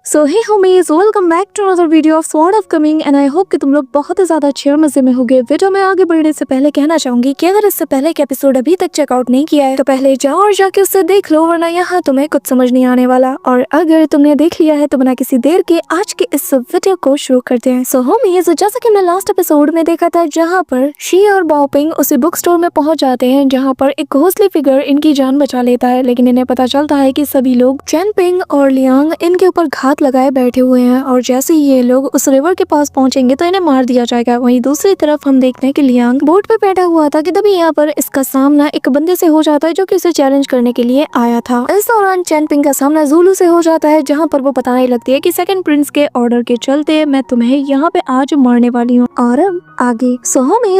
So hey homies, welcome back to another video of sword of coming and I hope कि तुम लोग बहुत ही ज्यादा अच्छे और मजे में होगे। वीडियो में आगे बढ़ने से पहले कहना चाहूंगी कि अगर इससे पहले के एपिसोड अभी तक चेकआउट नहीं किया है तो पहले जाओ और जाके उससे देख लो, वरना यहाँ तुम्हें कुछ समझ नहीं आने वाला। और अगर तुमने देख लिया है तो बिना किसी देर के आज के इस वीडियो को शुरू करते हैं। सो होमीज, जैसा कि हमने लास्ट एपिसोड में देखा था जहाँ पर शी और बाओपिंग उसी बुक स्टोर में पहुंच जाते हैं जहाँ पर एक घोसली फिगर इनकी जान बचा लेता है, लेकिन इन्हें पता चलता है कि सभी लोग चेन पिंग और लियांग इनके ऊपर घात लगाए बैठे हुए हैं और जैसे ही ये लोग उस रिवर के पास पहुंचेंगे तो इन्हें मार दिया जाएगा। वहीं दूसरी तरफ हम देखते हैं कि लियांग बोट पे बैठा हुआ था कि तभी यहाँ पर इसका सामना एक बंदे से हो जाता है जो कि उसे चैलेंज करने के लिए आया था। इस दौरान चेन पिंग का सामना जूलू से हो जाता है जहाँ पर वो बताने लगती है कि सेकंड प्रिंस के ऑर्डर के चलते मैं तुम्हें यहाँ पे आज मारने वाली हूँ। और अब आगे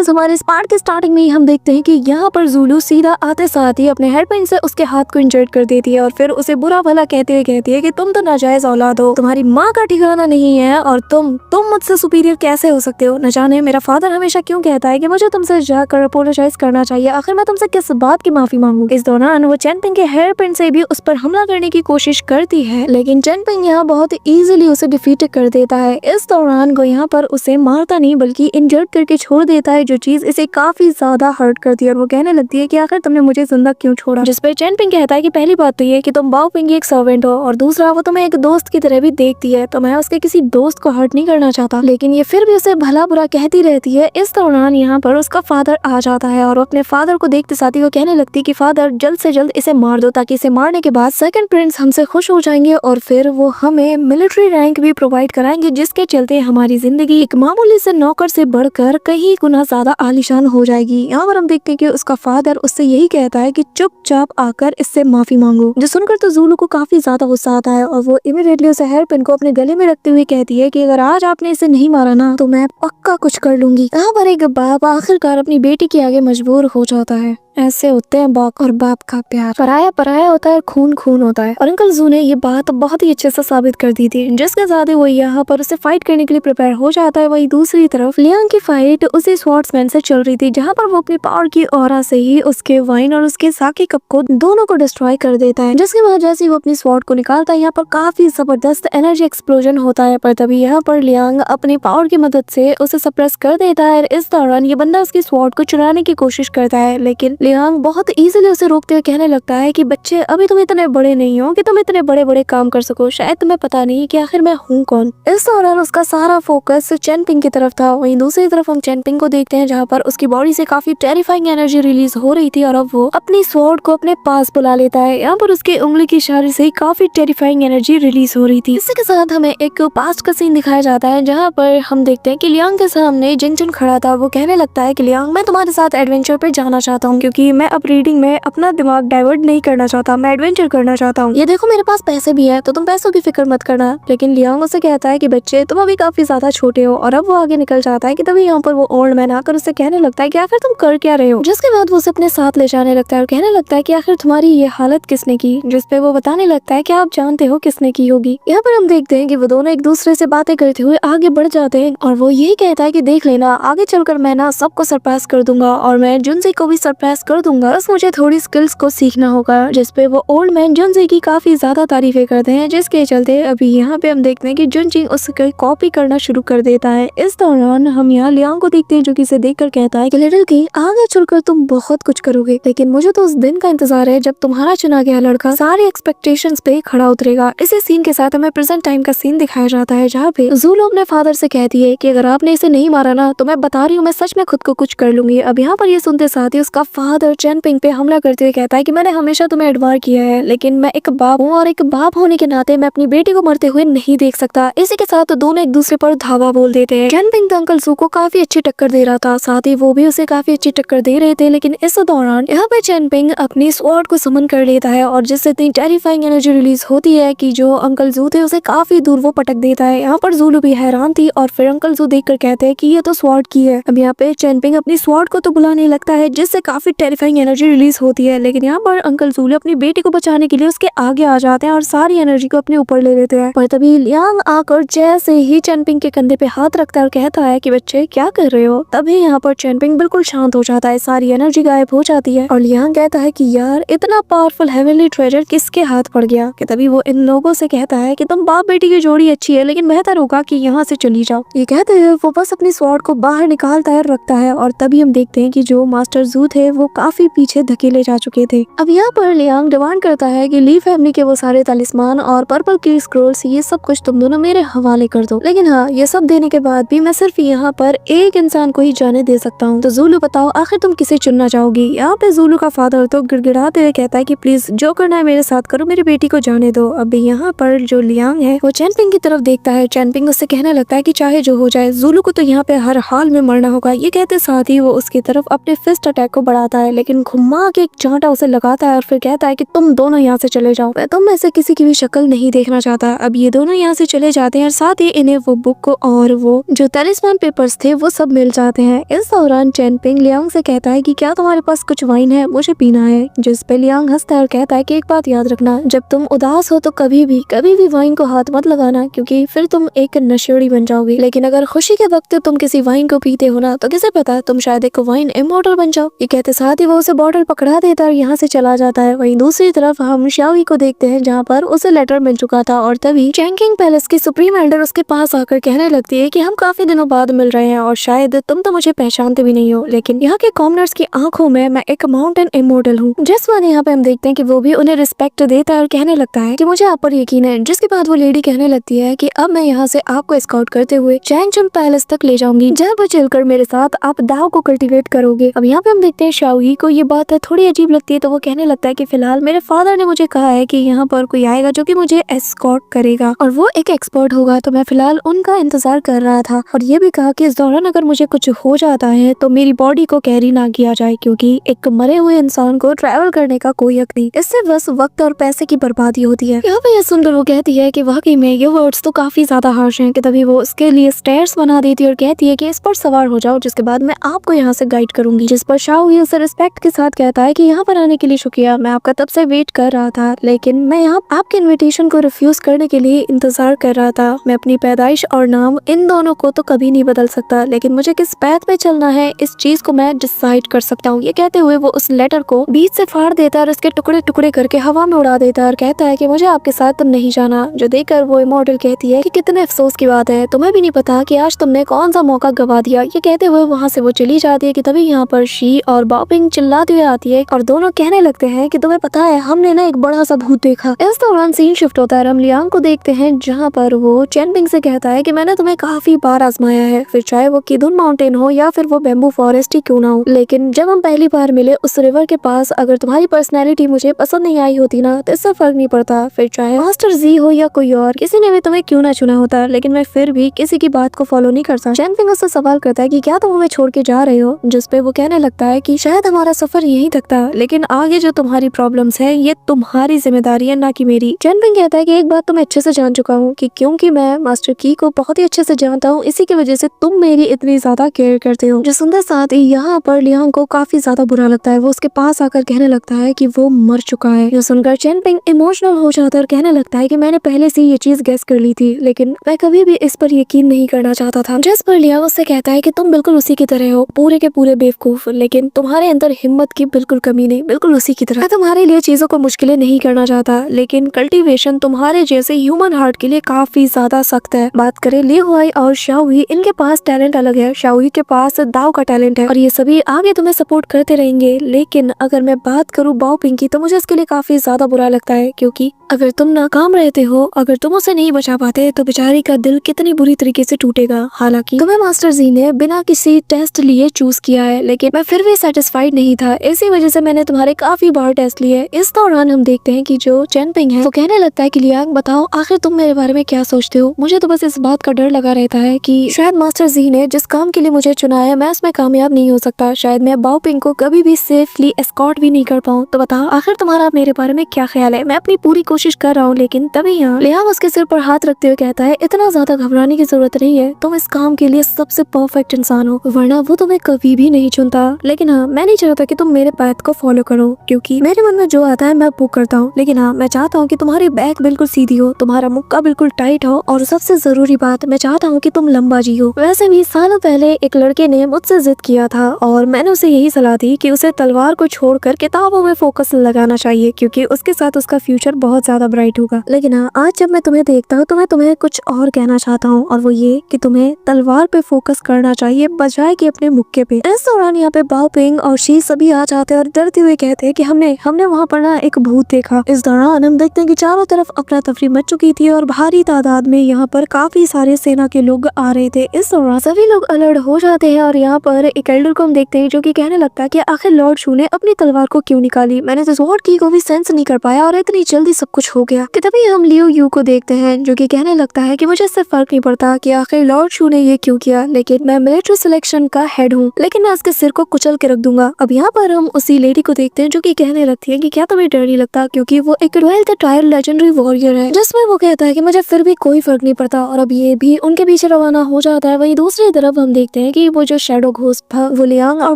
हमारे इस पार्ट के स्टार्टिंग में ही हम देखते हैं कि यहाँ पर जूलू सीधा आते साथ ही अपने हेडपिन से उसके हाथ को इंजर्ड कर देती है और फिर उसे बुरा भला कहते हुए कहती है कि तुम तो नाजायज औलाद हो, तुम्हारी माँ का ठिकाना नहीं है और तुम मुझसे सुपीरियर कैसे हो सकते हो। न जाने मेरा फादर हमेशा क्यों कहता है कि मुझे तुमसे जाकर अपोलोजाइज करना चाहिए, आखिर मैं तुमसे किस बात की माफी मांगू। इस दौरान वो चेन पिंग के हेयर पिन से भी उस पर हमला करने की कोशिश करती है, लेकिन चेन पिंग यहाँ बहुत इजीली उसे डिफीट कर देता है। इस दौरान वो यहाँ पर उसे मारता नहीं बल्कि इंजर्ड करके छोड़ देता है, जो चीज इसे काफी ज्यादा हर्ट करती है और वो कहने लगती है कि आखिर तुमने मुझे जिंदा क्यों छोड़ा। जिस पर चेन पिंग कहता है कि पहली बात तो ये कि तुम बाओपिंग की एक सर्वेंट हो और दूसरा वो तुम्हें एक दोस्त की तरह भी देखती है, तो मैं उसके किसी दोस्त को हर्ट नहीं करना चाहता, लेकिन ये फिर भी उसे भला बुरा कहती रहती है। इस दौरान यहाँ पर उसका फादर आ जाता है और अपने फादर को देखते साथ ही वो कहने लगती है कि फादर जल्द से जल्द इसे मार दो ताकि इसे मारने के बाद सेकंड प्रिंस हमसे खुश हो जाएंगे और फिर वो हमें मिलिट्री रैंक भी प्रोवाइड कराएंगे, जिसके चलते हमारी जिंदगी एक मामूली से नौकर से बढ़कर कहीं गुना ज्यादा आलीशान हो जाएगी। यहाँ पर हम देखते हैं कि उसका फादर उससे यही कहता है कि चुपचाप आकर इससे माफी मांगो, जो सुनकर तो जूलू को काफी ज्यादा गुस्सा आता है और वो इमीडिएटली उसे हेयर पिन को अपने गले में रखते हुए कहती है कि अगर आज आपने इसे नहीं मारा ना तो मैं पक्का कुछ कर लूंगी। यहाँ पर एक बाप आखिरकार अपनी बेटी के आगे मजबूर हो जाता है। ऐसे होते हैं बाप और बाप का प्यार, पराया पराया होता है, खून खून होता है। और अंकल जू ने ये बात बहुत ही अच्छे से साबित कर दी थी, जिसके साथ वो यहाँ पर उसे फाइट करने के लिए प्रिपेयर हो जाता है। वही दूसरी तरफ लियांग की फाइट उसी स्वॉर्ड्समैन से चल रही थी, जहाँ पर वो अपनी पावर की ऑरा से ही उसके वाइन और उसके साकी कप को दोनों को डिस्ट्रॉय कर देता है, जिसके बाद जैसे वो अपनी स्वॉर्ड को निकालता है यहाँ पर काफी जबरदस्त एनर्जी एक्सप्लोजन होता है। पर तभी यहाँ पर लियांग अपनी पावर की मदद से उसे सप्रेस कर देता है। इस दौरान ये बंदा उसकी स्वॉर्ड को चुराने की कोशिश करता है, लेकिन लियांग बहुत इजीली उसे रोकते हुए कहने लगता है कि बच्चे अभी तुम इतने बड़े नहीं हो कि तुम इतने बड़े बड़े काम कर सको, शायद तुम्हें पता नहीं कि आखिर मैं हूँ कौन। इस दौरान उसका सारा फोकस चेन पिंग की तरफ था। वहीं दूसरी तरफ हम चेन पिंग को देखते हैं जहाँ पर उसकी बॉडी से काफी टेरिफाइंग एनर्जी रिलीज हो रही थी और अब वो अपनी स्वॉर्ड को अपने पास बुला लेता है। यहाँ पर उसकी उंगली की इशारे से काफी टेरिफाइंग एनर्जी रिलीज हो रही थी। इसी के साथ हमें एक पास्ट का सीन दिखाया जाता है जहाँ पर हम देखते हैं कि लियांग के सामने जिनचुन खड़ा था। वो कहने लगता है कि लियांग मैं तुम्हारे साथ एडवेंचर पे जाना चाहता हूँ, क्योंकि मैं अब रीडिंग में अपना दिमाग डाइवर्ट नहीं करना चाहता, मैं एडवेंचर करना चाहता हूँ। ये देखो मेरे पास पैसे भी है तो तुम पैसों की फिक्र मत करना। लेकिन लियांग उसे कहता है कि बच्चे तुम अभी काफी ज्यादा छोटे हो और अब वो आगे निकल जाता है कि तभी यहाँ पर वो ओल्ड मैन आकर उससे कहने लगता है कि आखिर तुम कर क्या रहे हो। जिसके बाद वो उसे अपने साथ ले जाने लगता है और कहने लगता है कि आखिर तुम्हारी ये हालत किसने की, जिसपे वो बताने लगता है कि आप जानते हो किसने की होगी। यहाँ पर हम देखते हैं कि वो दोनों एक दूसरे से बातें करते हुए आगे बढ़ जाते हैं और वो यही कहता है कि देख लेना आगे चलकर मैं ना सबको सरपास कर दूंगा और मैं जुनजी को भी सरपास कर दूंगा, बस मुझे थोड़ी स्किल्स को सीखना होगा। जिसपे वो ओल्ड मैन जुनजी की काफी ज्यादा तारीफें करते हैं, जिसके चलते अभी यहाँ पे हम देखते हैं कि जुनजी उसकी कॉपी करना शुरू कर देता है। इस दौरान हम यहाँ लियांग को देखते हैं जो कि इसे देखकर कहता है कि लिटिल किंग आगे चलकर तुम बहुत कुछ करोगे, लेकिन मुझे तो उस दिन का इंतजार है जब तुम्हारा चुना गया लड़का सारी एक्सपेक्टेशंस पे खड़ा उतरेगा। इसी सीन के साथ हमें प्रेजेंट टाइम का सीन दिखाया जाता है जहाँ पे जूलू अपने फादर से कहती है कि अगर आपने इसे नहीं मारा ना तो मैं बता रही हूँ मैं सच में खुद को कुछ कर लूंगी। अब यहाँ पर ये सुनते साथ ही उसका फादर चेन पिंग पे हमला करते हुए कहता है कि मैंने हमेशा तुम्हें एडमायर किया है, लेकिन मैं एक बाप हूँ और एक बाप होने के नाते मैं अपनी बेटी को मरते हुए नहीं देख सकता। इसी के साथ दोनों एक दूसरे पर धावा बोल देते हैं। चेन पिंग तो अंकल सू को काफी अच्छी टक्कर दे रहा था, साथ ही वो भी उसे काफी अच्छी टक्कर दे रहे थे, लेकिन इस दौरान यहाँ पे चेन पिंग अपनी स्वॉर्ड को समन कर लेता है और जिससे इतनी टेरिफाइंग एनर्जी रिलीज होती है कि जो अंकल जू थे उसे काफी दूर वो पटक देता है। यहाँ पर जूलू भी हैरान थी और फिर अंकल जू देखकर कहते हैं कि ये तो स्वॉर्ड की है। अब यहाँ पे चेन पिंग अपनी स्वॉर्ड को तो बुलाने लगता है, जिससे काफी टेरिफाइंग एनर्जी रिलीज होती है। लेकिन यहाँ पर अंकल जूले अपनी बेटी को बचाने के लिए उसके आगे आ जाते हैं और सारी एनर्जी को अपने ऊपर ले लेते हैं। पर तभी लियांग आकर जैसे ही चैनपिंग के कंधे पे हाथ रखता है और कहता है कि बच्चे क्या कर रहे हो, तभी यहाँ पर चैनपिंग बिल्कुल शांत हो जाता है, सारी एनर्जी गायब हो जाती है। और लियांग कहता है कि यार इतना पावरफुल हेवनली ट्रेजर किसके हाथ पड़ गया। कि तभी वो इन लोगों से कहता है कि तुम बाप बेटी की जोड़ी अच्छी है, लेकिन बेहतर होगा कि यहाँ से चली जाओ। ये कहते हैं वो बस अपनी स्वॉर्ड को बाहर निकालता है, रखता है, और तभी हम देखते हैं कि जो मास्टर जू थे वो काफी पीछे धकेले जा चुके थे। अब यहाँ पर लियांग डिमांड करता है कि ली फैमिली के वो सारे तालिस्मान और पर्पल की स्क्रोल्स, ये सब कुछ तुम दोनों मेरे हवाले कर दो। लेकिन हाँ, ये सब देने के बाद भी मैं सिर्फ यहाँ पर एक इंसान को ही जाने दे सकता हूँ। तो जूलू बताओ आखिर तुम किसे चुनना चाहोगी। यहाँ पे जूलू का फादर तो गिड़गिड़ाते हुए कहता है कि प्लीज जो करना है मेरे साथ करो, मेरी बेटी को जाने दो। अब यहाँ पर जो लियांग है वो चैनपिंग की तरफ देखता है। चैनपिंग उससे कहने लगता है कि चाहे जो हो जाए जूलू को तो यहाँ पे हर हाल में मरना होगा। ये कहते साथ ही वो उसकी तरफ अपने फिस्ट अटैक को बढ़ाता है, लेकिन घुमा के एक चांटा उसे लगाता है और फिर कहता है कि तुम दोनों यहाँ से चले जाओ, मैं तुम में से किसी की भी शक्ल नहीं देखना चाहता। अब ये दोनों यहाँ से चले जाते हैं और साथ ही इन्हें वो बुक को और वो जो तलिस्मान पेपर्स थे वो सब मिल जाते हैं। इस दौरान चैनपिंग लियांग से कहता है कि क्या तुम्हारे पास कुछ वाइन है, मुझे पीना है। जिस पे लियांग हंसता है और कहता है कि एक बात याद रखना, जब तुम उदास हो तो कभी भी वाइन को हाथ मत लगाना, क्योंकि फिर तुम एक नशेड़ी बन जाओगी। लेकिन अगर खुशी के वक्त तुम किसी वाइन को पीते हो ना, तो किसे पता तुम शायद एक वाइन इमॉर्टल बन जाओ। ये कहते साथ ही वो उसे बॉटल पकड़ा देता है और यहाँ से चला जाता है। वहीं दूसरी तरफ हम शाओई को देखते हैं, जहाँ पर उसे लेटर मिल चुका था और तभी चैंकिंग पैलेस की सुप्रीम एल्डर उसके पास आकर कहने लगती है कि हम काफी दिनों बाद मिल रहे हैं और शायद तुम तो मुझे पहचानते भी नहीं हो, लेकिन यहाँ के कॉमनर्स की आंखों में मैं एक माउंटेन इमॉर्टल हूँ। जिस बार यहाँ पे हम देखते हैं कि वो भी उन्हें रिस्पेक्ट देता है और कहने लगता है कि मुझे आप पर यकीन है। जिसके बाद वो लेडी कहने लगती है कि अब मैं यहाँ से आपको स्काउट करते हुए चैंगचुन पैलेस तक ले जाऊंगी, जहाँ पर चलकर मेरे साथ आप दाव को कल्टीवेट करोगे। अब यहाँ पे हम देखते हैं शाओई को ये बात थोड़ी अजीब लगती है, तो वो कहने लगता है कि फिलहाल मेरे फादर ने मुझे कहा है कि यहाँ पर कोई आएगा जो कि मुझे एस्कॉर्ट करेगा और वो एक एक्सपर्ट होगा, तो मैं फिलहाल उनका इंतजार कर रहा था। और ये भी कहा कि इस दौरान अगर मुझे कुछ हो जाता है तो मेरी बॉडी को कैरी ना किया जाए, क्योंकि एक मरे हुए इंसान को ट्रैवल करने का कोई हक नहीं, इससे बस वक्त और पैसे की बर्बादी होती है। यहाँ पे ये सुनकर वो कहती है कि वाकई में ये वर्ड्स तो काफी ज्यादा हार्श हैं। कि तभी वो उसके लिए स्टेयर्स बना देती है और कहती है कि इस पर सवार हो जाओ, जिसके बाद मैं आपको यहाँ से गाइड करूंगी। जिस पर शाओई उसे रिस्पेक्ट के साथ कहता है कि यहाँ पर आने के लिए शुक्रिया, मैं आपका तब से वेट कर रहा था, लेकिन मैं यहाँ आपके इन्विटेशन को रिफ्यूज करने के लिए इंतजार कर रहा था। मैं अपनी पैदाइश और नाम इन दोनों को तो कभी नहीं बदल सकता, लेकिन मुझे किस पैथ पे चलना है इस चीज को मैं डिसाइड कर सकता हूँ। ये कहते हुए वो उस लेटर को बीच से फाड़ देता है और उसके टुकड़े टुकड़े करके हवा में उड़ा देता है और कहता है कि मुझे आपके साथ तुम नहीं जाना। जो देखकर वो इमॉर्टल कहती है कि कितने अफसोस की बात है, तुम्हें भी नहीं पता कि आज तुमने कौन सा मौका गवा दिया। ये कहते हुए वहाँ से वो चली जाती है। कि तभी यहाँ पर शी और बाओपिंग चिल्लाती हुई आती है और दोनों कहने लगते हैं कि तुम्हें पता है हमने ना एक बड़ा सा भूत देखा। इस दौरान सीन शिफ्ट होता है, हम लियांग को देखते हैं जहाँ पर वो चैनपिंग से कहता है कि मैंने तुम्हें काफी बार आजमाया है, फिर चाहे वो किदुन माउंटेन हो या फिर वो बैम्बू फॉरेस्ट ही क्यों ना हो, लेकिन जब हम पहली बार मिले उस रिवर के पास, अगर तुम्हारी पर्सनैलिटी मुझे पसंद नहीं आई होती ना तो इससे फर्क नहीं पड़ता, फिर चाहे मास्टर जी हो या कोई और, किसी ने भी तुम्हें क्यों ना चुना होता, लेकिन मैं फिर भी किसी की बात को फॉलो नहीं करता। चैनपिंग उससे सवाल करता है कि क्या तुम हमें छोड़ के जा रहे हो, जिसपे वो कहने लगता है कि शायद हमारा सफर यहीं तक था, लेकिन आगे जो तुम्हारी प्रॉब्लम्स है ये तुम्हारी जिम्मेदारी है ना कि मेरी। चैनपिंग कहता है कि एक बात तो मैं अच्छे से जान चुका हूँ कि क्योंकि मैं मास्टर की को बहुत ही अच्छे से जानता हूँ, इसी की वजह से तुम मेरी इतनी ज्यादा केयर करते हो। जो सुंदर साथ ही यहाँ पर लियांग को काफी ज्यादा बुरा लगता है, वो उसके पास आकर कहने लगता है कि वो मर चुका है। जो सुनकर चैनपिंग इमोशनल हो जाता है और कहने लगता है कि मैंने पहले से ये चीज गेस कर ली थी, लेकिन मैं कभी भी इस पर यकीन नहीं करना चाहता था। जिस पर लियांग उससे कहता है कि तुम बिल्कुल उसी की तरह हो, पूरे के पूरे बेवकूफ, लेकिन तुम्हारे अंदर हिम्मत की बिल्कुल कमी नहीं, बिल्कुल उसी की तरह। मैं तुम्हारे लिए चीजों को मुश्किलें नहीं करना चाहता, लेकिन कल्टीवेशन तुम्हारे जैसे ह्यूमन हार्ट के लिए काफी ज्यादा सख्त है। बात करें ली हुआई और शाओई, इनके पास टैलेंट अलग है। शाओई के पास दाव का टैलेंट है और ये सभी आगे तुम्हें सपोर्ट करते रहेंगे, लेकिन अगर मैं बात करूँ बाओपिंग की तो मुझे इसके लिए काफी ज्यादा बुरा लगता है, क्योंकि अगर तुम नाकाम रहते हो, अगर तुम उसे नहीं बचा पाते तो बेचारी का दिल कितनी बुरी तरीके से टूटेगा। हालांकि तुम्हें मास्टर जी ने बिना किसी टेस्ट लिए चूज किया है, लेकिन मैं फिर भी सेटिस्फाइड नहीं था, इसी वजह से मैंने तुम्हारे काफी बार टेस्ट लिए। इस दौरान हम देखते हैं कि जो चैनपिंग है वो कहने लगता है कि लियांग बताओ आखिर तुम मेरे बारे में क्या सोचते हो। मुझे तो बस इस बात का डर लगा रहता है कि शायद मास्टर जी ने जिस काम के लिए मुझे चुना है मैं उसमें कामयाब नहीं हो सकता, शायद मैं बाओपिंग को कभी भी सेफली एस्कॉर्ट भी नहीं कर पाऊँ। तो बताओ आखिर तुम्हारा मेरे बारे में क्या ख्याल है। मैं अपनी पूरी कोशिश कर रहा हूँ, लेकिन तभी यहाँ लियांग उसके सिर पर हाथ रखते हुए कहता है इतना ज्यादा घबराने की जरूरत नहीं है, तुम इस काम के लिए सबसे परफेक्ट इंसान हो, वरना वो तुम्हें कभी भी नहीं चुनता। लेकिन हाँ, मैंने नहीं चाहता कि तुम मेरे बात को फॉलो करो, क्योंकि मेरे मन में जो आता है मैं वो करता हूँ। लेकिन हाँ, मैं चाहता हूँ कि तुम्हारी बैक बिल्कुल सीधी हो, तुम्हारा मुक्का बिल्कुल टाइट हो, और सबसे जरूरी बात, मैं चाहता हूँ कि तुम लंबा जी हो। वैसे भी सालों पहले एक लड़के ने मुझसे जिद किया था और मैंने उसे यही सलाह दी कि उसे तलवार को छोड़कर किताबों में फोकस लगाना चाहिए, क्योंकि उसके साथ उसका फ्यूचर बहुत ज्यादा ब्राइट होगा। लेकिन हाँ, आज जब मैं तुम्हें देखता हूँ तो मैं तुम्हें कुछ और कहना चाहता हूँ, और वो ये कि तुम्हें तलवार पे फोकस करना चाहिए बजाय कि अपने मुक्के पे। इस दौरान यहाँ पे बाओ पिंग और शी सभी आ जाते हैं और डरते हुए कहते हैं कि हमने वहाँ पर ना एक भूत देखा। इस दौरान हम देखते हैं कि चारों तरफ अफरा तफरी मच चुकी थी और भारी तादाद में यहाँ पर काफी सारे सेना के लोग आ रहे थे। इस दौरान सभी लोग अलर्ट हो जाते हैं और यहाँ पर एक एल्डर को हम देखते हैं जो कि कहने लगता है कि आखिर लॉर्ड शू ने अपनी तलवार को क्यों निकाली, मैंने तो स्वॉर्ड की को भी सेंस नहीं कर पाया और इतनी जल्दी सब कुछ हो गया। कि तभी हम लियो यू को देखते हैं जो कि कहने लगता है कि मुझे इससे फर्क नहीं पड़ता कि आखिर लॉर्ड शू ने ये क्यों किया, लेकिन मैं मिलिट्री सिलेक्शन का हेड हूँ, लेकिन मैं उसके सिर को कुचल के रख दूंगा। अब यहाँ पर हम उसी लेडी को देखते हैं जो कि कहने लगती है कि क्या तुम्हें डर नहीं लगता, क्योंकि वो एक रॉयल टायर लेजेंडरी वॉरियर है, जिसमें वो कहता है कि मुझे फिर भी कोई फर्क नहीं पड़ता। और अब ये भी उनके पीछे रवाना हो जाता है। वहीं दूसरी तरफ हम देखते हैं कि वो जो शैडो घोस्ट था वो लियांग और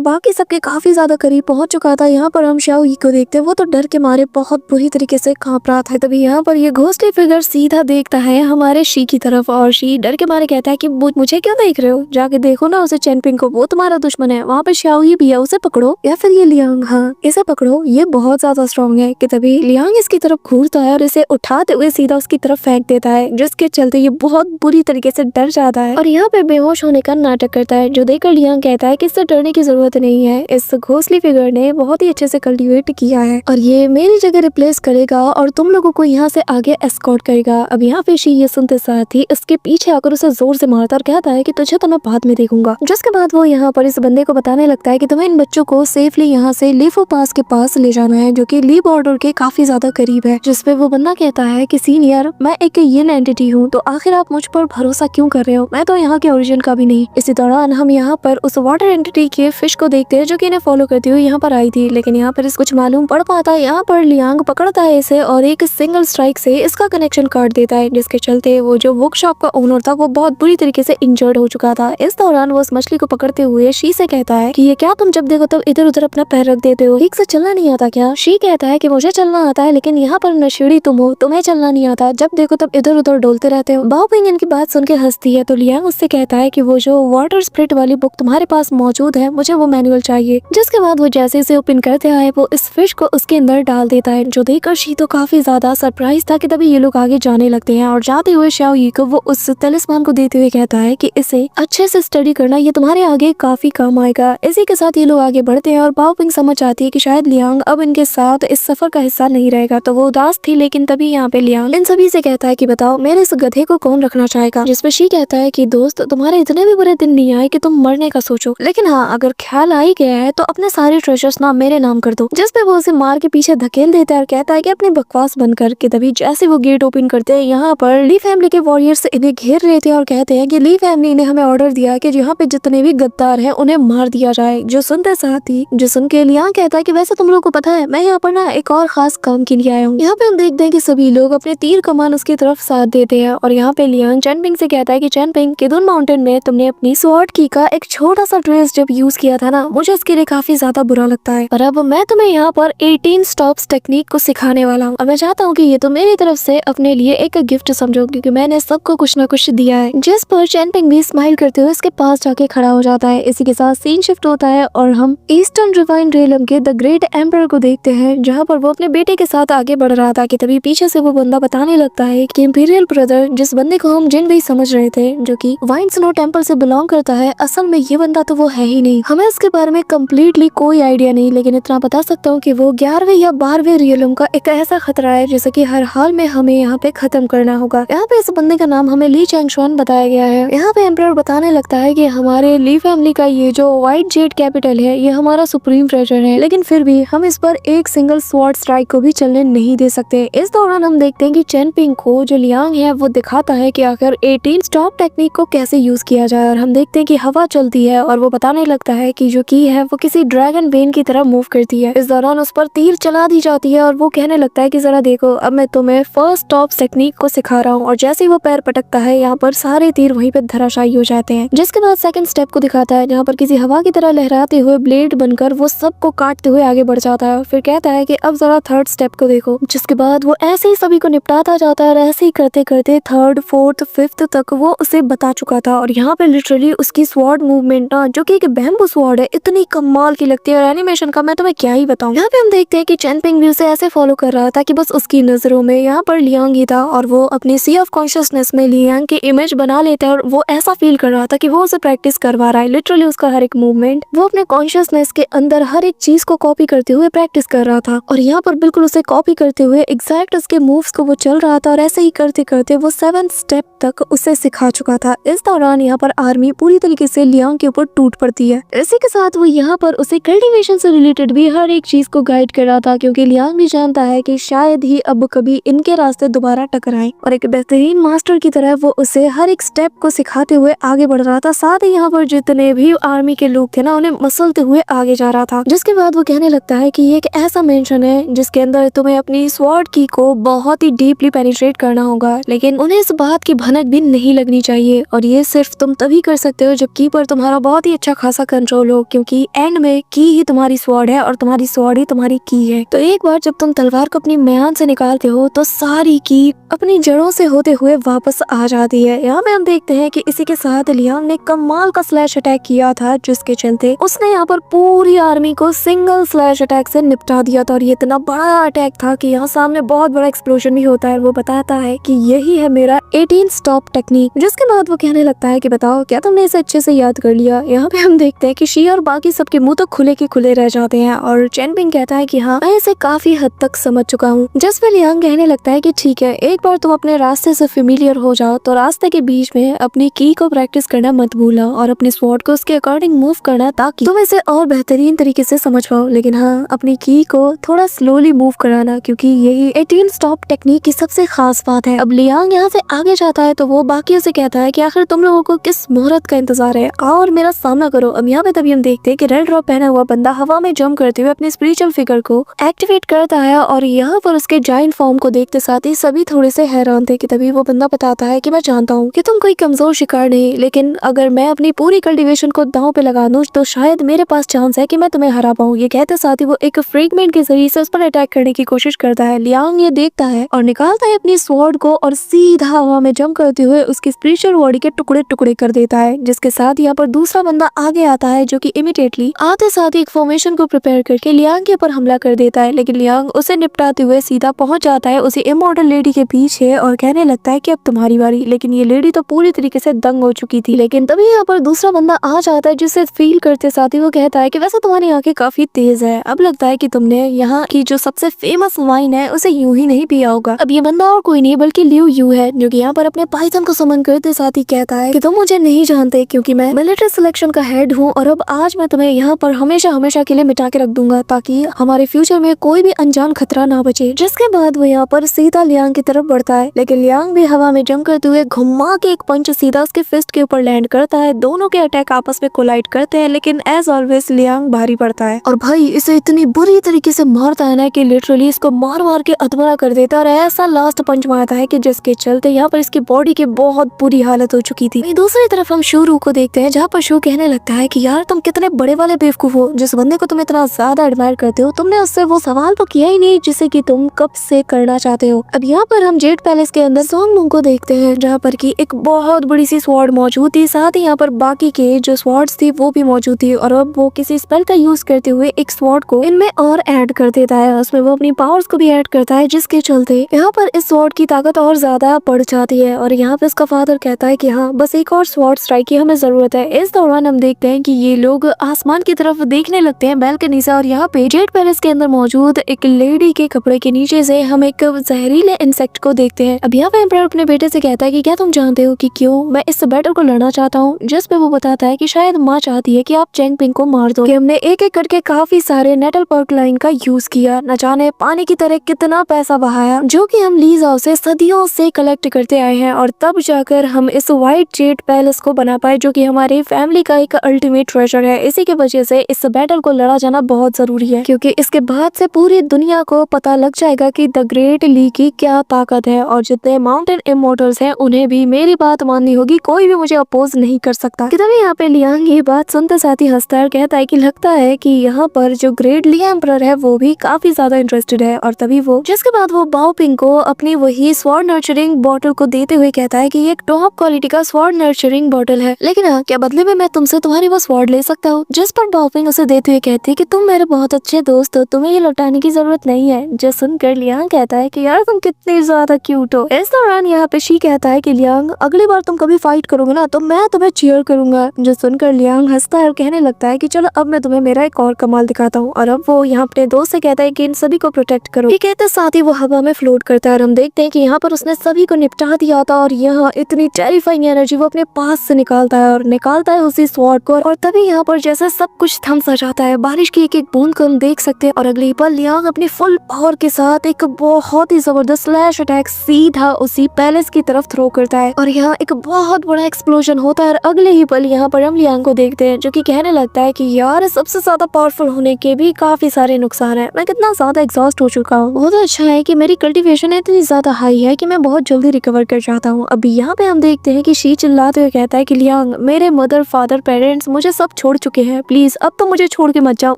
बाकी सबके काफी ज्यादा करीब पहुंच चुका था। यहाँ पर हम शाओ ही को देखते हैं, वो तो डर के मारे बहुत बुरी तरीके से कांप रहा था। तभी यहाँ पर ये घोस्टली फिगर सीधा देखता है हमारे शी की तरफ और शी डर के मारे कहता है कि मुझे क्यों देख रहे हो, जाके देखो ना उसे चैनपिंग को, वो तुम्हारा दुश्मन है। वहाँ पे शाओ ही भी है, उसे पकड़ो, या फिर ये लियांग, हाँ इसे पकड़ो, ये बहुत ज्यादा स्ट्रॉन्ग है। कि तभी लियांग इसकी तरफ घूरता है और इसे उठाते हुए सीधा उसकी तरफ फेंक देता है, जिसके चलते ये बहुत बुरी तरीके से डर जाता है और यहाँ पे बेहोश होने का नाटक करता है, जो देखकर लियांग कहता है कि इससे डरने की जरूरत नहीं है, इस घोस्टली फिगर ने बहुत ही अच्छे से कल्टिवेट किया है और ये मेरी जगह रिप्लेस करेगा और तुम लोगों को यहाँ से आगे एस्कॉर्ट करेगा। अब यहाँ पे शी ये सुनते साथ ही इसके पीछे आकर उसे जोर से मारता और कहता है कि तुझे तो मैं बाद में देखूंगा। जिसके बाद वो यहाँ पर इस बंदे को बताने लगता है कि तुम्हें इन बच्चों को सेफली यहाँ से लीफो पास के पास ले जाना है, जो कि ली बॉर्डर के काफी ज्यादा करीब है। जिसपे वो बंदा कहता है कि सीनियर, मैं एक यिन एंटिटी हूँ, तो आखिर आप मुझ पर भरोसा क्यों कर रहे हो, मैं तो यहाँ के ओरिजिन का भी नहीं। इसी दौरान हम यहाँ पर उस वाटर एंटिटी के फिश को देखते हैं जो कि इन्हें फॉलो करती हुई यहाँ पर आई थी, लेकिन यहाँ पर इस कुछ मालूम पड़ पाता है। यहाँ पर लियांग पकड़ता है इसे और एक सिंगल स्ट्राइक से इसका कनेक्शन काट देता है, जिसके चलते वो जो वर्कशॉप का ओनर था वो बहुत बुरी तरीके से इंजर्ड हो चुका था। इस दौरान वो उस मछली को पकड़ते हुए शी से कहता है कि ये क्या तुम जब देखो तब इधर उधर अपना पैर रख देते हो, ठीक से चलना नहीं आता क्या? शी कहता है कि मुझे चलना आता है, लेकिन यहाँ पर नशेड़ी तुम हो, तुम्हें चलना नहीं आता, जब देखो तब इधर उधर डोलते रहते हो। बाओ पिंग इनकी बात सुन के हंसती है, तो लियांग उससे कहता है कि वो जो वाटर स्पिरिट वाली बुक तुम्हारे पास मौजूद है, मुझे वो मैनुअल चाहिए। जिसके बाद वो जैसे इसे ओपन करते आए वो इस फिश को उसके अंदर डाल देता है, जो देखकर शी तो काफी ज्यादा सरप्राइज था। कि तभी ये लोग आगे जाने लगते हैं और जाते हुए शाओ यी को वो उस तलिस्मान को देते हुए कहता है कि इसे अच्छे से स्टडी करना, ये तुम्हारे आगे काफी काम आएगा। इसी के साथ ये लोग आगे बढ़ते हैं और बाओ पिंग समझ आती है कि शायद लियांग अब इनके साथ इस सफर का हिस्सा नहीं रहेगा, तो वो उदास थी। लेकिन तभी यहाँ पे लियांग इन सभी से कहता है कि बताओ मेरे इस गधे को कौन रखना चाहेगा? जिसपे शी कहता है कि दोस्त, तुम्हारे इतने भी बुरे दिन नहीं आए कि तुम मरने का सोचो, लेकिन हाँ अगर ख्याल आ ही गया है तो अपने सारे ट्रेजर्स ना मेरे नाम कर दो। जिसपे वो उसे मार के पीछे धकेल देता है और कहता है कि अपनी बकवास बंद कर। के तभी जैसे वो गेट ओपन करते हैं, यहाँ पर ली फैमिली के वॉरियर्स इन्हें घेर रहे थे और कहते हैं कि ली फैमिली ने हमें ऑर्डर दिया कि यहाँ पे जितने भी गद्दार हैं उन्हें मार दिया जाए। जो सुनते साथ ही जो सुन के लियांग कहता है कि वैसे तुम लोगों को पता है मैं यहाँ पर ना एक और खास काम के लिए आया हूँ। यहाँ पे हम देखते हैं कि सभी लोग अपने तीर कमान उसकी तरफ साथ देते हैं और यहाँ पे लियांग चैनपिंग से कहता है कि चैनपिंग, किदुन माउंटेन में तुमने अपनी स्वॉर्ड की का एक छोटा सा ट्रेस जब यूज किया था ना, मुझे इसके लिए काफी ज्यादा बुरा लगता है, पर अब मैं तुम्हें यहाँ पर 18 स्टॉप्स टेक्निक को सिखाने वाला हूँ और मैं चाहता हूँ कि ये तो मेरी तरफ से अपने लिए एक गिफ्ट समझो, क्योंकि मैंने सबको कुछ न कुछ दिया है। जिस पर चैनपिंग भी स्माइल करते हुए इसके पास जाके खड़ा हो जाता है। इसी के साथ सीन शिफ्ट होता है और हम ईस्टर्न रिवाइन रेलम के द ग्रेट एम्पर को देखते हैं, जहाँ पर वो अपने बेटे के साथ आगे बढ़ रहा था। कि तभी पीछे से वो बंदा बताने लगता है कि इंपीरियल ब्रदर, जिस बंदे को हम जिन भी समझ रहे थे जो कि वाइन स्नो टेम्पल से बिलोंग करता है, असल में ये बंदा तो वो है ही नहीं। हमें इसके बारे में कम्प्लीटली कोई आइडिया नहीं, लेकिन इतना बता सकता हूँ कि वो 11वें या 12वें रियलम का एक ऐसा खतरा है जिसे कि हर हाल में हमें यहाँ पे खत्म करना होगा। यहाँ पे इस बंदे का नाम हमें ली चैंगशुआन बताया गया है। यहाँ पे एम्परर बताने लगता है कि हमारे ली फैमिली का ये जो व्हाइट जेड कैपिटल है ये हमारा सुप्रीम ट्रेजर है, लेकिन फिर भी हम इस पर एक सिंगल स्वॉर्ड स्ट्राइक को भी चलने नहीं दे सकते। इस दौरान हम देखते हैं कि चैनपिंग को जो लियांग है वो दिखाता है कि आखिर 18 स्टॉप टेक्निक को कैसे यूज किया जाए, और हम देखते हैं कि हवा चलती है और वो बताने लगता है कि जो की है वो किसी ड्रैगन वेन की तरह मूव करती है। इस दौरान उस पर तीर चला दी जाती है और वो कहने लगता है कि जरा देखो, अब मैं तुम्हें फर्स्ट स्टॉप टेक्निक को सिखा रहा हूँ, और जैसे ही वो पैर पटकता है यहाँ पर सारे तीर वहीं पे धराशायी हो जाते हैं। जिसके बाद सेकंड स्टेप को दिखाता है, जहाँ पर किसी हवा की तरह लहराते हुए ब्लेड ब्लेड बनकर वो सबको काटते हुए आगे बढ़ जाता है। फिर कहता है कि अब जरा थर्ड स्टेप को देखो, जिसके बाद वो ऐसे ही सभी को निपटाता जाता है और ऐसे ही करते करते थर्ड फोर्थ फिफ्थ तक वो उसे बता चुका था। और यहाँ पे लिटरली उसकी स्वॉर्ड मूवमेंट ना, जो कि एक बैम्बू स्वॉर्ड है, इतनी कमाल की लगती है और एनिमेशन का मैं तुम्हें क्या ही बताऊं। यहाँ पे हम देखते हैं कि चैन पिंग भी उसे ऐसे फॉलो कर रहा था कि बस उसकी नजरों में यहाँ पर लियांग ही था और वो अपनी सी ऑफ कॉन्शियसनेस में लियांग की इमेज बना लेता है और वो ऐसा फील कर रहा था कि वो उसे प्रैक्टिस करवा रहा है। लिटरली उसका हर एक मूवमेंट वो अपने कॉन्शियसनेस के अंदर हर एक चीज को कॉपी करते हुए प्रैक्टिस कर रहा था और यहाँ पर बिल्कुल उसे कॉपी करते हुए एग्जैक्ट उसके मूव्स को वो चल रहा था और ऐसे ही करते करते वो 7 स्टेप तक उसे सिखा चुका था। इस दौरान यहाँ पर आर्मी पूरी तरीके से लियांग के ऊपर टूट पड़ती है। इसी के साथ वो यहाँ पर उसे कल्टीवेशन से रिलेटेड भी हर एक चीज को गाइड कर रहा था, क्योंकि लियांग भी जानता है कि शायद ही अब कभी इनके रास्ते दोबारा टकराएं और एक बेहतरीन मास्टर की तरह वो उसे हर एक स्टेप को सिखाते हुए आगे बढ़ रहा था। साथ ही यहाँ पर जितने भी आर्मी के लोग थे ना, उन्हें मसलते हुए आगे जा रहा था। जिसके बाद वो कहने लगता है कि ये एक ऐसा मेंशन है जिसके अंदर तुम्हें अपनी स्वॉर्ड की को बहुत ही डीपली पेनिट्रेट करना होगा, लेकिन उन्हें इस बात की भनक भी नहीं लगनी चाहिए और ये सिर्फ तुम तभी कर सकते हो जब की पर तुम्हारा बहुत ही अच्छा खासा कंट्रोल हो, क्योंकि एंड में की ही तुम्हारी स्वॉर्ड है और तुम्हारी स्वॉर्ड ही तुम्हारी की है। तो एक बार जब तुम तलवार को अपनी म्यान से निकालते हो तो सारी की अपनी जड़ों से होते हुए वापस आ जाती है। यहाँ पे हम देखते हैं कि इसी के साथ लियांग ने कमाल का स्लैश अटैक किया था, जिसके चलते उसने यहाँ पर पूरी आर्मी को सिंगल स्लैश अटैक से निपटा दिया था और ये इतना बड़ा अटैक था कि यहाँ सामने बहुत बड़ा एक्सप्लोजन भी होता है। वो बताता है कि यही है मेरा 18 स्टॉप टेक्निक। जिसके बाद वो कहने लगता है कि बताओ क्या तुमने इसे अच्छे से याद कर लिया। यहाँ पे हम देखते हैं कि शी और बाकी सबके मुंह तो खुले के खुले रह जाते हैं और चैन पिंग कहता है कि हाँ मैं इसे काफी हद तक समझ चुका हूँ। जिस पे लियांग कहने लगता है कि ठीक है, एक बार तुम अपने रास्ते से फेमिलियर हो जाओ तो रास्ते के बीच में अपनी की को प्रैक्टिस करना मत भूलना और अपने स्वॉर्ड को उसके अकॉर्डिंग मूव करना ताकि तुम इसे और बेहतरीन तरीके से समझ पाओ, लेकिन हाँ अपनी की को थोड़ा स्लोली मूव कराना, क्योंकि यही 18 स्टॉप टेक्निक की सबसे खास बात है। अब लियांग यहाँ से आगे जाता है तो वो बाकियों से कहता है कि आखिर तुम लोगों को किस मुहूर्त का इंतजार है, आओ और मेरा सामना करो। अब यहाँ पे तभी हम देखते हैं कि रेड ड्रॉप पहना हुआ बंदा हवा में जंप करते हुए अपने स्पिरिचुअल फिगर को एक्टिवेट करता है और यहाँ पर उसके जायंट फॉर्म को देखते साथ ही सभी थोड़े से हैरान थे कि तभी वो बंदा बताता है कि मैं जानता हूँ कि तुम कोई कमजोर शिकार नहीं, लेकिन अगर मैं अपनी पूरी कल्टीवेशन को दांव पे लगा दूं तो शायद मेरे पास चांस है कि मैं तुम्हें हरा पाऊँ। ये कहते साथ ही वो एक फ्रेगमेंट के जरिए से उस पर अटैक करने की कोशिश करता है। लियांग ये देखता है और निकालता है अपनी स्वॉर्ड को और सीधा हवा में जंप करते हुए उसकी स्पिरिचुअल बॉडी के टुकड़े टुकड़े कर देता है। जिसके साथ यहाँ पर दूसरा बंदा आगे आता है जो कि इमीडिएटली आते साथ ही एक फॉर्मेशन को प्रिपेयर करके लियांग के ऊपर हमला कर देता है, लेकिन लियांग उसे निपटाते हुए सीधा पहुंच जाता है उसी इमॉर्टल लेडी के पीछे और कहने लगता है कि अब तुम्हारी बारी। लेकिन ये लेडी तो पूरी तरीके से दंग हो चुकी थी। लेकिन तभी यहाँ पर दूसरा बंदा आ जाता है जिसे फील करते साथ ही वो कहता है कि वैसे तुम्हारी आंखें काफी तेज है, अब लगता है कि तुमने यहाँ की जो सबसे फेमस वाइन है उसे यूं ही नहीं पिया होगा। अब ये बंदा और कोई नहीं बल्कि लियू यू है, जो कि यहाँ पर अपने पाइथन को समन करते साथ ही कहता है कि तुम मुझे नहीं जानते क्योंकि मैं मिलिट्री सिलेक्शन का हेड हूँ और अब आज मैं तुम्हें यहाँ पर हमेशा हमेशा के लिए मिटा के रख दूंगा ताकि हमारे फ्यूचर में कोई भी अनजान खतरा ना बचे। जिसके बाद वो यहाँ पर सीधा लियांग की तरफ बढ़ता है, लेकिन लियांग भी हवा में जंप करते हुए घुमा के एक पंच सीधा उसके फिस्ट के ऊपर लैंड करता है। दोनों के अटैक आपस में कोलाइड करते हैं, लेकिन एज ऑलवेज लियांग भारी पड़ता है और भाई इसे इतनी बुरी तरीके से मारता है ना कि लिटरली इसको मार मार के अधमरा कर देता है और ऐसा लास्ट पंच मारता है कि जिसके चलते यहाँ पर इसकी बॉडी की बहुत बुरी हालत हो चुकी थी। दूसरी तरफ हम शू को देखते हैं जहाँ पर शू कहने लगता है कि यार तुम कितने बड़े वाले बेवकूफ हो, जिस बंदे को तुम इतना ज्यादा एडमायर करते हो तुमने उससे वो सवाल तो किया ही नहीं जिसे कि तुम कब से करना चाहते हो। अब यहाँ पर हम जेड पैलेस के अंदर सोंगमूंग को देखते हैं जहाँ पर की एक बहुत बड़ी सी स्वॉर्ड मौजूद थी, साथ ही यहाँ पर बाकी के जो स्वॉर्ड्स थी वो भी मौजूद थी और अब वो किसी स्पेल का यूज करते हुए एक स्वॉर्ड को इनमें और ऐड कर देता है, उसमें वो अपनी पावर्स को भी ऐड करता है, जिसके चलते यहाँ पर इस स्वॉर्ड की ताकत और ज्यादा बढ़ जाती है और यहाँ पे इसका फादर कहता है कि हाँ बस एक और स्वॉर्ड स्ट्राइक की हमें जरूरत है। इस दौरान हम देखते हैं कि ये लोग आसमान की तरफ देखने लगते हैं बैल्कनी से और यहाँ पे जेड पैलेस के अंदर मौजूद एक लेडी के कपड़े के नीचे से हम एक जहरीले इंसेक्ट को देखते हैं। अब यहाँ पे एम्परर अपने बेटे से कहता है कि क्या तुम जानते हो कि क्यों मैं इस बैटल को लड़ना चाहता हूँ, जिस पे वो बताता है कि शायद माँ चाहती है कि आप चैंग पिंग को मार दो। कि हमने एक एक करके काफी सारे नेटल पर्क लाइन का यूज किया, न जाने पानी की तरह कितना पैसा बहाया जो कि हम लीजाओ से सदियों से कलेक्ट करते आए हैं और तब जाकर हम इस व्हाइट जेड पैलेस को बना पाए जो कि हमारी फैमिली का एक अल्टीमेट ट्रेजर है। इसी के वजह से इस बैटल को लड़ा जाना बहुत जरूरी है क्योंकि इसके बाद से पूरी दुनिया को पता लग जाएगा कि द ग्रेट ली की क्या ताकत ताकत है और जितने माउंटेन इमोर्टल्स हैं उन्हें भी मेरी बात माननी होगी, कोई भी मुझे अपोज नहीं कर सकता। कि तभी यहाँ पे लियांग ये बात सुनते साथ ही हंसता है और कहता है कि लगता है कि यहाँ पर जो ग्रेट ली एम्परर है वो भी काफी ज्यादा इंटरेस्टेड है। और तभी वो जिसके बाद वो बाओपिंग को अपनी वही स्वॉर्ड नर्चरिंग बॉटल को देते हुए कहता है कि ये एक टॉप क्वालिटी का स्वॉर्ड नर्चरिंग बॉटल है, लेकिन हाँ, क्या बदले में मैं तुमसे तुम्हारी वो स्वॉर्ड ले सकता हूँ? जिस पर बाओपिंग उसे देते हुए कहती है कि तुम मेरे बहुत अच्छे दोस्त हो, तुम्हें ये लौटाने की जरूरत नहीं है। जो सुनकर लियांग कहता है कि यार तुम कितनी ज्यादा क्यूट हो। इस दौरान यहाँ पे शी कहता है कि लियांग अगली बार तुम कभी फाइट करोगे ना तो मैं तुम्हें चीयर करूंगा। जो सुनकर लियांग हंसता है और कहने लगता है कि चलो अब मैं तुम्हें मेरा एक और कमाल दिखाता हूँ। और अब वो यहाँ अपने दोस्त से कहता है कि इन सभी को प्रोटेक्ट करो। ये कहते साथ ही वो हवा में फ्लोट करता है और हम देखते हैं कि यहाँ पर उसने सभी को निपटा दिया था और यहाँ इतनी टेरिफाइंग एनर्जी वो अपने पास से निकालता है और निकालता है उसी स्वॉर्ड को। और तभी यहाँ पर जैसे सब कुछ थम सा जाता है, बारिश की एक एक बूंद को हम देख सकते हैं और अगली पल लियांग अपनी फुल पावर के साथ एक बहुत ही जबरदस्त स्लैश अटैक सीधा उसी पैलेस की तरफ थ्रो करता है और यहाँ एक बहुत बड़ा एक्सप्लोजन होता है। और अगले ही पल यहाँ पर हम लियांग को देखते हैं जो कि कहने लगता है कि यार सबसे ज्यादा पावरफुल होने के भी काफी सारे नुकसान है, मैं कितना ज्यादा एग्जॉस्ट हो चुका हूँ। बहुत अच्छा है कि मेरी कल्टीवेशन इतनी ज्यादा हाई है कि मैं बहुत जल्दी रिकवर कर जाता हूँ। अभी यहाँ पे हम देखते हैं कि शी चिल्लाते हुए कहता है कि लियांग मेरे मदर फादर पेरेंट्स मुझे सब छोड़ चुके हैं, प्लीज अब तो मुझे छोड़ के मत जाओ,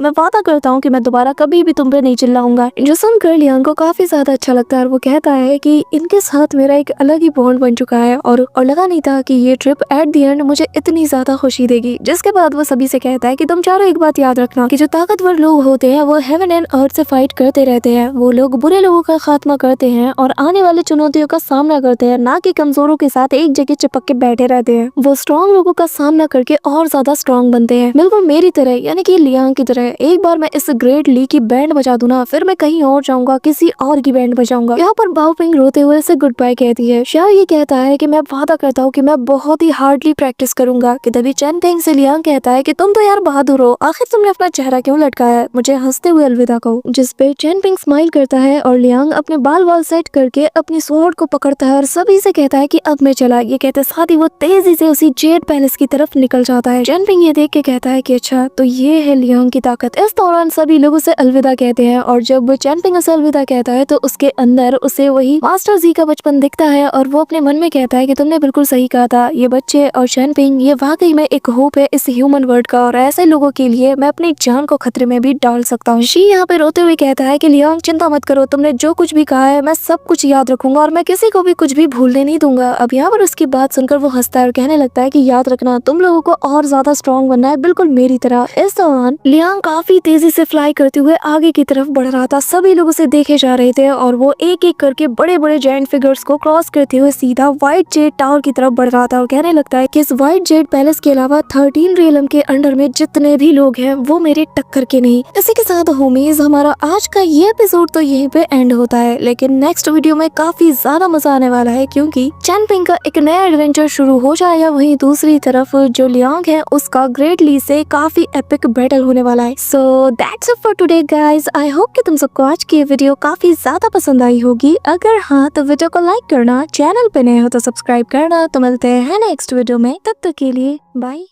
मैं वादा करता हूँ कि मैं दोबारा कभी भी तुम पे नहीं चिल्लाऊंगा। जो सुनकर लियांग को काफी ज्यादा अच्छा लगता है और वो कहता है कि इनके साथ मेरा एक अलग ही बॉन्ड बन चुका है और लगा नहीं था कि ये ट्रिप एट द एंड मुझे इतनी ज्यादा खुशी देगी। जिसके बाद वो सभी से कहता है कि तुम चारों एक बात याद रखना कि जो ताकतवर लोग होते हैं वो हेवन एंड अर्थ से फाइट करते रहते हैं, वो लोग बुरे लोगों का खात्मा करते हैं और आने वाले चुनौतियों का सामना करते हैं, ना कि कमजोरों के साथ एक जगह चिपक के बैठे रहते हैं। वो स्ट्रॉन्ग लोगों का सामना करके और ज्यादा स्ट्रॉन्ग बनते हैं, बिल्कुल मेरी तरह, यानी कि लियांग की तरह। एक बार मैं इस ग्रेट ली की बैंड बजा दूं ना, फिर मैं कहीं और जाऊंगा, किसी और की बैंड बजाऊंगा। यहाँ पर बाओपिंग रोते हुए से गुड बाय कहती है। शाओ ये कहता है कि मैं वादा करता हूँ कि मैं बहुत ही हार्डली प्रैक्टिस करूंगा। कि तभी चेन पिंग से लियांग कहता है कि तुम तो यार बहादुर हो, आखिर तुमने अपना चेहरा क्यों लटकाया, मुझे हंसते हुए अलविदा कहो। जिस पे चेन पिंग स्माइल करता है और लियांग अपने बाल सेट करके अपनी स्वॉर्ड को पकड़ता है और सभी से कहता है कि अब मैं चला। ये कहते साथ ही वो तेजी से उसी जेड पैलेस की तरफ निकल जाता है। चेन पिंग ये देख के कहता है कि अच्छा तो ये है लियांग की ताकत। इस दौरान सभी लोग उसे अलविदा कहते हैं और जब चेन पिंग उसे अलविदा कहता है तो उसके अंदर उसे वही मास्टर जी का बचपन दिखता है और वो अपने मन में कहता है कि तुमने बिल्कुल सही कहा था, ये बच्चे और चेन पिंग ये वाकई में एक होप है इस ह्यूमन वर्ल्ड का और ऐसे लोगों के लिए मैं अपनी जान को खतरे में भी डाल सकता हूँ। शी यहाँ पे रोते हुए कहता है कि लियांग चिंता मत करो, तुमने जो कुछ भी कहा है मैं सब कुछ याद रखूंगा और मैं किसी को भी कुछ भी भूलने नहीं दूंगा। अब यहाँ पर उसकी बात सुनकर वो हंसता है और कहने लगता है कि याद रखना तुम लोगों को और ज्यादा स्ट्रॉन्ग बनना है, बिल्कुल मेरी तरह। इस दौरान लियांग काफी तेजी से फ्लाई करते हुए आगे की तरफ बढ़ रहा था, सभी लोग उसे देखे जा रहे थे और वो एक एक करके बड़े बड़े जायंट फिगर्स को क्रॉस करते हुए सीधा व्हाइट जेड टावर की तरफ बढ़ रहा था और कहने लगता है कि इस व्हाइट जेड पैलेस के अलावा 13 रियलम के अंडर में जितने भी लोग हैं वो मेरे टक्कर के नहीं। इसी के साथ होमीज हमारा आज का ये एपिसोड तो यहीं पे एंड होता है, लेकिन नेक्स्ट वीडियो में काफी ज्यादा मजा आने वाला है क्योंकि चेन पिंग का एक नया एडवेंचर शुरू हो जाएगा। वहीं दूसरी तरफ जो लियांग है उसका ग्रेट ली से काफी एपिक बैटल होने वाला है। So that's it for today guys. I hope कि तुम सबको आज की वीडियो काफी ज्यादा पसंद आई होगी। अगर हाँ तो वीडियो को लाइक करना, चैनल पे नए हो तो सब्सक्राइब करना। तो मिलते हैं नेक्स्ट वीडियो में, तब तक के लिए बाय।